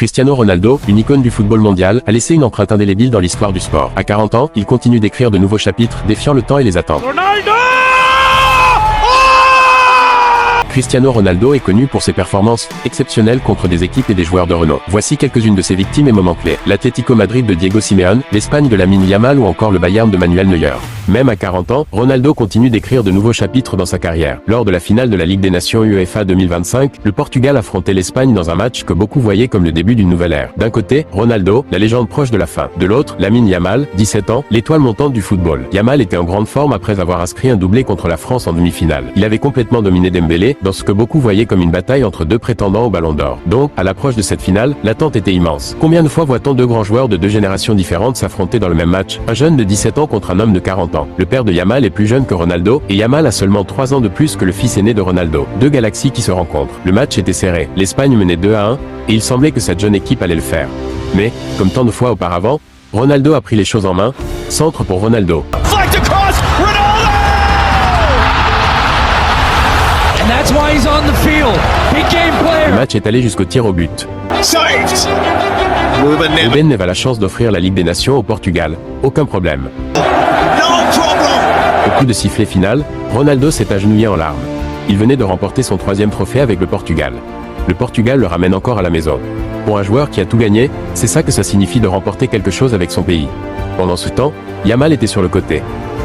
Cristiano Ronaldo, une icône du football mondial, a laissé une empreinte indélébile dans l'histoire du sport. À 40 ans, il continue d'écrire de nouveaux chapitres, défiant le temps et les attentes. Cristiano Ronaldo est connu pour ses performances exceptionnelles contre des équipes et des joueurs de renom. Voici quelques-unes de ses victimes et moments clés. L'Atlético Madrid de Diego Simeone, l'Espagne de Lamine Yamal ou encore le Bayern de Manuel Neuer. Même à 40 ans, Ronaldo continue d'écrire de nouveaux chapitres dans sa carrière. Lors de la finale de la Ligue des Nations UEFA 2025, le Portugal affrontait l'Espagne dans un match que beaucoup voyaient comme le début d'une nouvelle ère. D'un côté, Ronaldo, la légende proche de la fin. De l'autre, Lamine Yamal, 17 ans, l'étoile montante du football. Yamal était en grande forme après avoir inscrit un doublé contre la France en demi-finale. Il avait complètement dominé Dembélé, dans ce que beaucoup voyaient comme une bataille entre deux prétendants au Ballon d'Or. Donc, à l'approche de cette finale, l'attente était immense. Combien de fois voit-on deux grands joueurs de deux générations différentes s'affronter dans le même match? Un jeune de 17 ans contre un homme de 40 ans. Le père de Yamal est plus jeune que Ronaldo, et Yamal a seulement 3 ans de plus que le fils aîné de Ronaldo. Deux galaxies qui se rencontrent. Le match était serré. L'Espagne menait 2-1, et il semblait que cette jeune équipe allait le faire. Mais, comme tant de fois auparavant, Ronaldo a pris les choses en main. Centre pour Ronaldo. Le match est allé jusqu'au tir au but. Ruben Neves a la chance d'offrir la Ligue des Nations au Portugal. Aucun problème. Au coup de sifflet final, Ronaldo s'est agenouillé en larmes. Il venait de remporter son 3e trophée avec le Portugal. Le Portugal le ramène encore à la maison. Pour un joueur qui a tout gagné, c'est ça que ça signifie de remporter quelque chose avec son pays. Pendant ce temps, Yamal était sur le côté.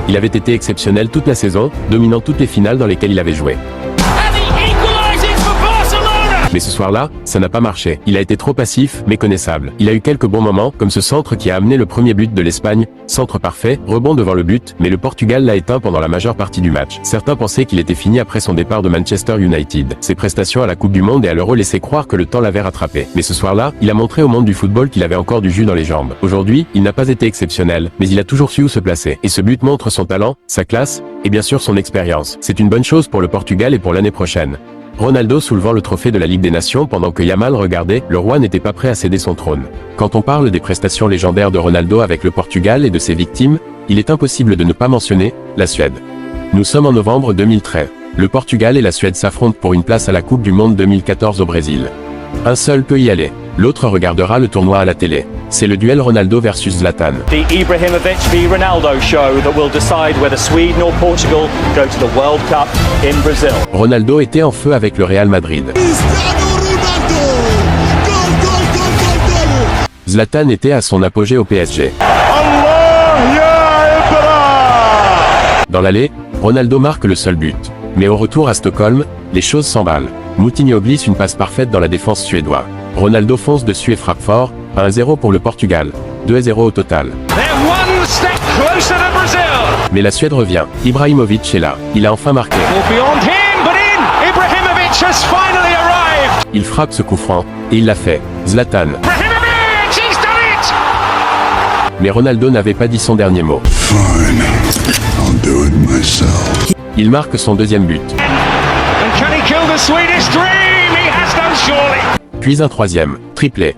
Il avait été exceptionnel toute la saison, dominant toutes les finales dans lesquelles il avait joué. Mais ce soir-là, ça n'a pas marché. Il a été trop passif, méconnaissable. Il a eu quelques bons moments, comme ce centre qui a amené le premier but de l'Espagne. Centre parfait, rebond devant le but, mais le Portugal l'a éteint pendant la majeure partie du match. Certains pensaient qu'il était fini après son départ de Manchester United. Ses prestations à la Coupe du Monde et à l'Euro laissaient croire que le temps l'avait rattrapé. Mais ce soir-là, il a montré au monde du football qu'il avait encore du jus dans les jambes. Aujourd'hui, il n'a pas été exceptionnel, mais il a toujours su où se placer. Et ce but montre son talent, sa classe, et bien sûr son expérience. C'est une bonne chose pour le Portugal et pour l'année prochaine. Ronaldo soulevant le trophée de la Ligue des Nations pendant que Yamal regardait, le roi n'était pas prêt à céder son trône. Quand on parle des prestations légendaires de Ronaldo avec le Portugal et de ses victimes, il est impossible de ne pas mentionner la Suède. Nous sommes en novembre 2013. Le Portugal et la Suède s'affrontent pour une place à la Coupe du Monde 2014 au Brésil. Un seul peut y aller. L'autre regardera le tournoi à la télé. C'est le duel Ronaldo versus Zlatan. The Ibrahimovic v Ronaldo show that will decide whether Sweden or Portugal go to the World Cup in Brazil. Ronaldo était en feu avec le Real Madrid. Zlatan était à son apogée au PSG. Dans l'aller, Ronaldo marque le seul but. Mais au retour à Stockholm, les choses s'emballent. Moutinho glisse une passe parfaite dans la défense suédoise. Ronaldo fonce dessus et frappe fort, 1-0 pour le Portugal, 2-0 au total. Mais la Suède revient, Ibrahimovic est là, il a enfin marqué. Il frappe ce coup franc, et il l'a fait, Zlatan. Mais Ronaldo n'avait pas dit son dernier mot. Il marque son 2e but. Puis un 3e, triplé.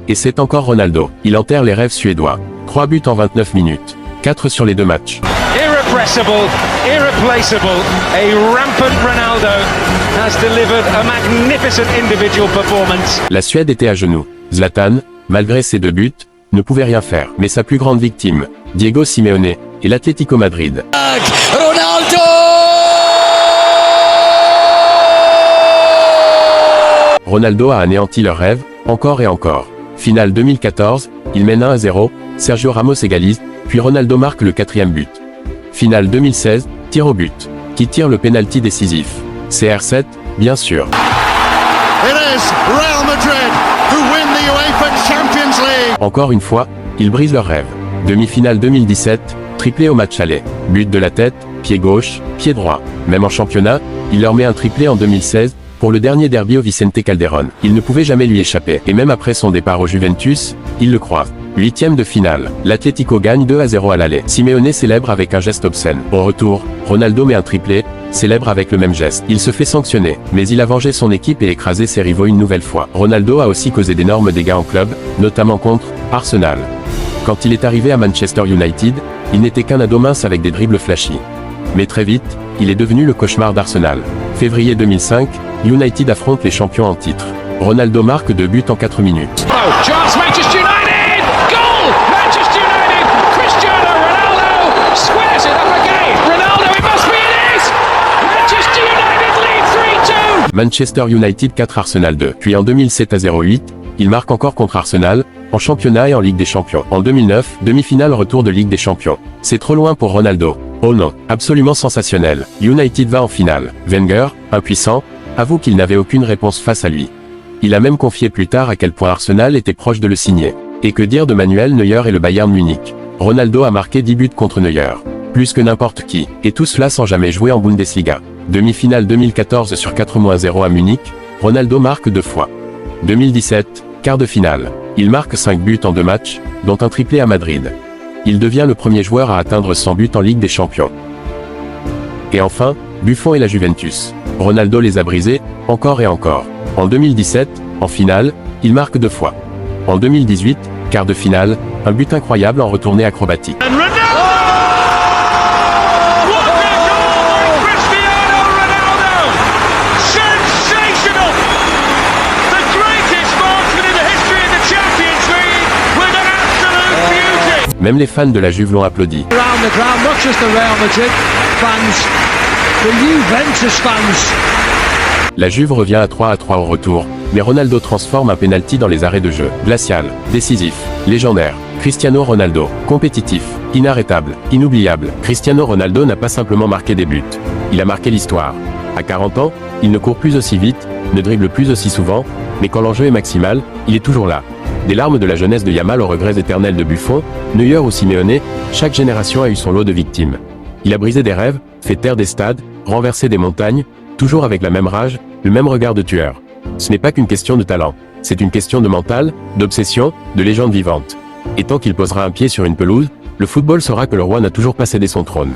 Et c'est encore Ronaldo. Il enterre les rêves suédois. 3 buts en 29 minutes. 4 sur les 2 matchs. Irreplaceable, a rampant Ronaldo has delivered a magnificent individual performance. La Suède était à genoux. Zlatan, malgré ses 2 buts, ne pouvait rien faire. Mais sa plus grande victime, Diego Simeone, et l'Atlético Madrid. Ronaldo! Ronaldo a anéanti leurs rêves, encore et encore. Finale 2014, il mène 1-0, Sergio Ramos égalise, puis Ronaldo marque le 4e but. Finale 2016, tir au but. Qui tire le pénalty décisif? CR7, bien sûr. Encore une fois, ils brisent leurs rêves. Demi-finale 2017, triplé au match aller. But de la tête, pied gauche, pied droit. Même en championnat, il leur met un triplé en 2016, pour le dernier derby au Vicente Calderón. Il ne pouvait jamais lui échapper. Et même après son départ au Juventus, il le croit. 8e de finale. L'Atlético gagne 2-0 à l'aller. Simeone célèbre avec un geste obscène. Au retour, Ronaldo met un triplé, célèbre avec le même geste. Il se fait sanctionner, mais il a vengé son équipe et écrasé ses rivaux une nouvelle fois. Ronaldo a aussi causé d'énormes dégâts en club, notamment contre Arsenal. Quand il est arrivé à Manchester United, il n'était qu'un ado mince avec des dribbles flashy. Mais très vite, il est devenu le cauchemar d'Arsenal. Février 2005, United affronte les champions en titre. Ronaldo marque 2 buts en 4 minutes. Oh, chance Manchester United! Goal! Manchester United! Cristiano Ronaldo squares it up again! Ronaldo, it must be it is! Manchester United lead 3-2! Manchester United 4 Arsenal 2. Puis en 2007 à 0-8, il marque encore contre Arsenal, en championnat et en Ligue des Champions. En 2009, demi-finale retour de Ligue des Champions. C'est trop loin pour Ronaldo. Oh non, absolument sensationnel. United va en finale. Wenger, impuissant, avoue qu'il n'avait aucune réponse face à lui. Il a même confié plus tard à quel point Arsenal était proche de le signer. Et que dire de Manuel Neuer et le Bayern Munich. Ronaldo a marqué 10 buts contre Neuer. Plus que n'importe qui. Et tout cela sans jamais jouer en Bundesliga. Demi-finale 2014 sur 4-0 à Munich, Ronaldo marque 2 fois. 2017, quart de finale. Il marque 5 buts en 2 matchs, dont un triplé à Madrid. Il devient le premier joueur à atteindre 100 buts en Ligue des Champions. Et enfin, Buffon et la Juventus. Ronaldo les a brisés, encore et encore. En 2017, en finale, il marque 2 fois. En 2018, quart de finale, un but incroyable en retournée acrobatique. Même les fans de la Juve l'ont applaudi. La Juve revient à 3-3 au retour, mais Ronaldo transforme un penalty dans les arrêts de jeu. Glacial, décisif, légendaire. Cristiano Ronaldo, compétitif, inarrêtable, inoubliable. Cristiano Ronaldo n'a pas simplement marqué des buts. Il a marqué l'histoire. À 40 ans, il ne court plus aussi vite, ne dribble plus aussi souvent, mais quand l'enjeu est maximal, il est toujours là. Des larmes de la jeunesse de Yamal aux regrets éternels de Buffon, Neuer ou Simeone, chaque génération a eu son lot de victimes. Il a brisé des rêves, fait taire des stades, renversé des montagnes, toujours avec la même rage, le même regard de tueur. Ce n'est pas qu'une question de talent, c'est une question de mental, d'obsession, de légende vivante. Et tant qu'il posera un pied sur une pelouse, le football saura que le roi n'a toujours pas cédé son trône.